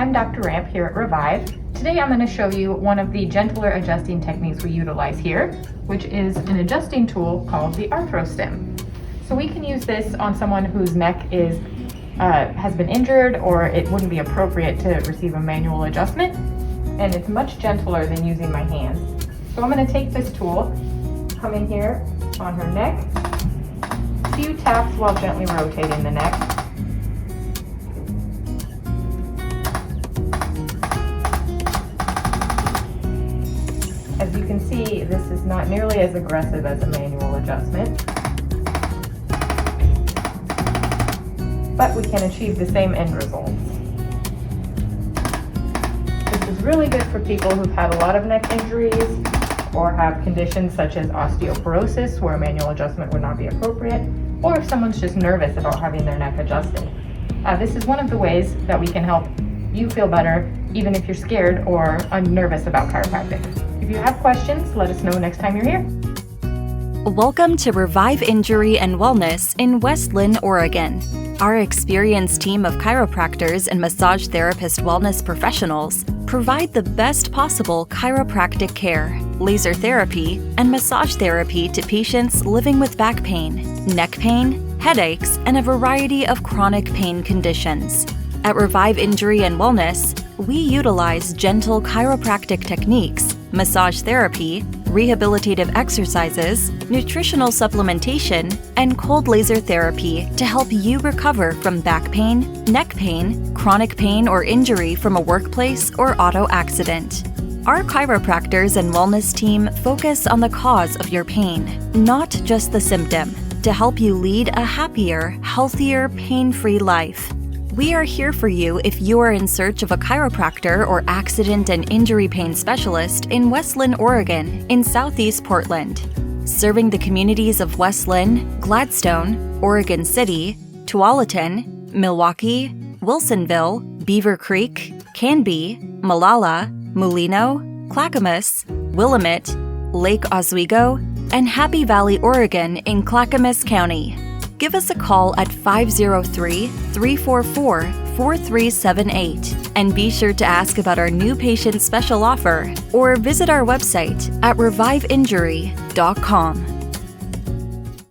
I'm Dr. Ramp here at Revive. Today I'm going to show you one of the gentler adjusting techniques we utilize here, which is an adjusting tool called the Arthrostim. So we can use this on someone whose neck has been injured, or it wouldn't be appropriate to receive a manual adjustment, and it's much gentler than using my hands. So I'm going to take this tool, come in here on her neck, a few taps while gently rotating the neck. As you can see, this is not nearly as aggressive as a manual adjustment, but we can achieve the same end results. This is really good for people who've had a lot of neck injuries or have conditions such as osteoporosis where a manual adjustment would not be appropriate, or if someone's just nervous about having their neck adjusted. This is one of the ways that we can help you feel better even if you're scared or nervous about chiropractic. If you have questions, let us know next time you're here. Welcome to Revive Injury and Wellness in West Linn, Oregon. Our experienced team of chiropractors and massage therapist wellness professionals provide the best possible chiropractic care, laser therapy, and massage therapy to patients living with back pain, neck pain, headaches, and a variety of chronic pain conditions. At Revive Injury and Wellness, we utilize gentle chiropractic techniques, massage therapy, rehabilitative exercises, nutritional supplementation, and cold laser therapy to help you recover from back pain, neck pain, chronic pain, or injury from a workplace or auto accident. Our chiropractors and wellness team focus on the cause of your pain, not just the symptom, to help you lead a happier, healthier, pain-free life. We are here for you if you are in search of a chiropractor or accident and injury pain specialist in West Linn, Oregon, in Southeast Portland. Serving the communities of West Linn, Gladstone, Oregon City, Tualatin, Milwaukee, Wilsonville, Beaver Creek, Canby, Molalla, Mulino, Clackamas, Willamette, Lake Oswego, and Happy Valley, Oregon in Clackamas County. Give us a call at 503-344-4378 and be sure to ask about our new patient special offer or visit our website at reviveinjury.com.